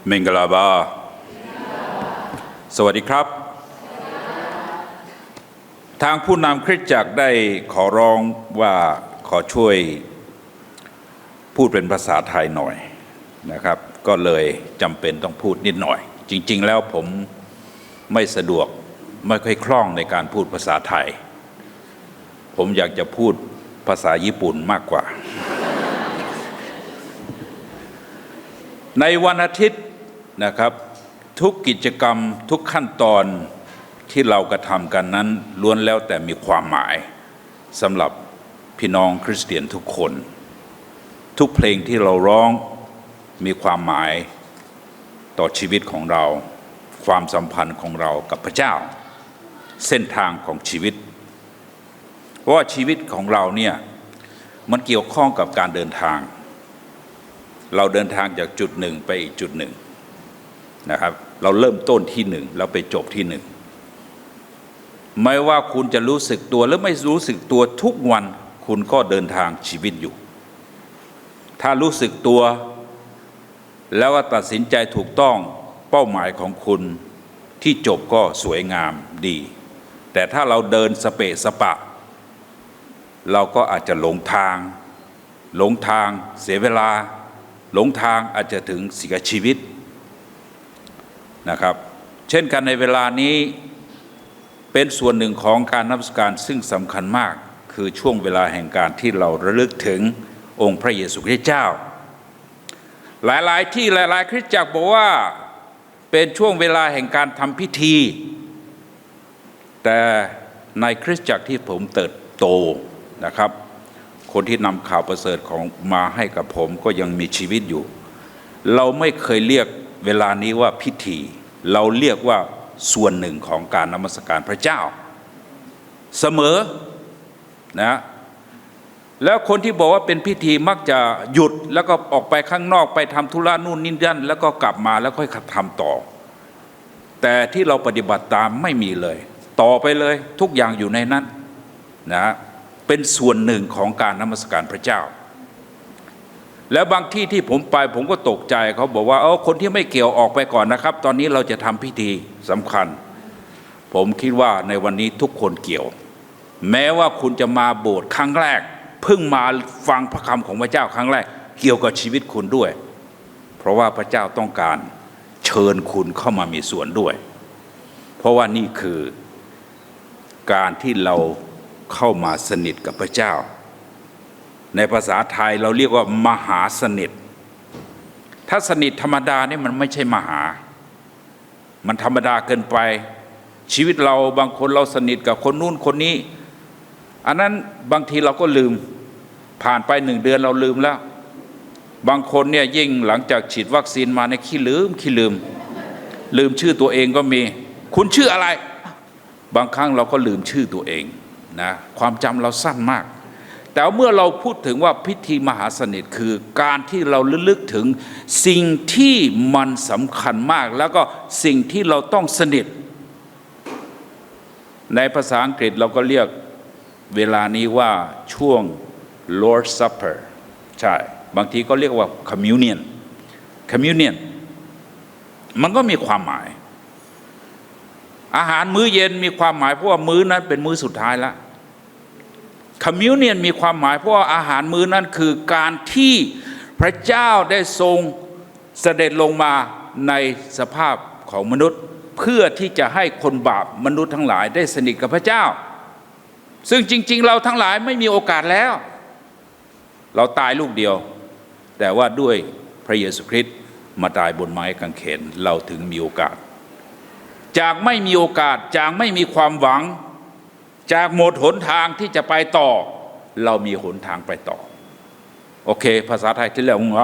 เมงกลาบาสวัสดีครับทางผู้นำคริสตจักรได้ขอร้องว่าขอช่วยพูดเป็นภาษาไทยหน่อยนะครับก็เลยจำเป็นต้องพูดนิดหน่อยจริงๆแล้วผมไม่สะดวกไม่ค่อยคล่องในการพูดภาษาไทยผมอยากจะพูดภาษาญี่ปุ่นมากกว่าในวันอาทิตย์นะครับทุกกิจกรรมทุกขั้นตอนที่เรากระทำกันนั้นล้วนแล้วแต่มีความหมายสำหรับพี่น้องคริสเตียนทุกคนทุกเพลงที่เราร้องมีความหมายต่อชีวิตของเราความสัมพันธ์ของเรากับพระเจ้าเส้นทางของชีวิตเพราะว่าชีวิตของเราเนี่ยมันเกี่ยวข้องกับการเดินทางเราเดินทางจากจุดหนึ่งไปอีกจุดหนึ่งนะครับเราเริ่มต้นที่หนึ่งแล้วไปจบที่หนึ่งไม่ว่าคุณจะรู้สึกตัวหรือไม่รู้สึกตัวทุกวันคุณก็เดินทางชีวิตอยู่ถ้ารู้สึกตัวแล้วก็ตัดสินใจถูกต้องเป้าหมายของคุณที่จบก็สวยงามดีแต่ถ้าเราเดินสเปะสปะเราก็อาจจะหลงทางเสียเวลาหลงทางอาจจะถึงเสียชีวิตนะครับเช่นกันในเวลานี้เป็นส่วนหนึ่งของการนมัสการซึ่งสำคัญมากคือช่วงเวลาแห่งการที่เราระลึกถึงองค์พระเยซูคริสต์เจ้าหลายๆที่หลายๆคริสตจักรบอกว่าเป็นช่วงเวลาแห่งการทำพิธีแต่ในคริสตจักรที่ผมเติบโตนะครับคนที่นำข่าวประเสริฐของมาให้กับผมก็ยังมีชีวิตอยู่เราไม่เคยเรียกเวลานี้ว่าพิธีเราเรียกว่าส่วนหนึ่งของการนมัสการพระเจ้าเสมอนะแล้วคนที่บอกว่าเป็นพิธีมักจะหยุดแล้วก็ออกไปข้างนอกไปทำธุระนู่นนี่นั่นแล้วก็กลับมาแล้วค่อยทำต่อแต่ที่เราปฏิบัติตามไม่มีเลยต่อไปเลยทุกอย่างอยู่ในนั้นนะเป็นส่วนหนึ่งของการนมัสการพระเจ้าแล้วบางที่ที่ผมไปผมก็ตกใจเขาบอกว่าคนที่ไม่เกี่ยวออกไปก่อนนะครับตอนนี้เราจะทำพิธีสำคัญผมคิดว่าในวันนี้ทุกคนเกี่ยวแม้ว่าคุณจะมาโบสถ์ครั้งแรกเพิ่งมาฟังพระคำของพระเจ้าครั้งแรกเกี่ยวกับชีวิตคุณด้วยเพราะว่าพระเจ้าต้องการเชิญคุณเข้ามามีส่วนด้วยเพราะว่านี่คือการที่เราเข้ามาสนิทกับพระเจ้าในภาษาไทยเราเรียกว่ามหาสนิทถ้าสนิทธรรมดาเนี่ยมันไม่ใช่มหามันธรรมดาเกินไปชีวิตเราบางคนเราสนิทกับคนนู้นคนนี้อันนั้นบางทีเราก็ลืมผ่านไป1 เดือนเราลืมแล้วบางคนเนี่ยยิ่งหลังจากฉีดวัคซีนมาเนี่ยขี้ลืมชื่อตัวเองก็มีคุณชื่ออะไรบางครั้งเราก็ลืมชื่อตัวเองนะความจำเราสั้นมากแต่เมื่อเราพูดถึงว่าพิธีมหาสนิทคือการที่เราระลึกถึงสิ่งที่มันสำคัญมากแล้วก็สิ่งที่เราต้องสนิทในภาษาอังกฤษเราก็เรียกเวลานี้ว่าช่วง Lord's Supper ใช่บางทีก็เรียกว่า Communion มันก็มีความหมายอาหารมื้อเย็นมีความหมายเพราะว่ามื้อนั้นเป็นมื้อสุดท้ายแล้วCommunion มีความหมายเพราะว่าอาหารมื้อนั้นคือการที่พระเจ้าได้ทรงเสด็จลงมาในสภาพของมนุษย์เพื่อที่จะให้คนบาปมนุษย์ทั้งหลายได้สนิทกับพระเจ้าซึ่งจริงๆเราทั้งหลายไม่มีโอกาสแล้วเราตายลูกเดียวแต่ว่าด้วยพระเยซูคริสต์มาตายบนไม้กางเขนเราถึงมีโอกาสจากไม่มีโอกาสจากไม่มีความหวังจากหมดหนทางที่จะไปต่อเรามีหนทางไปต่อโอเคภาษาไทยที่แล้วงง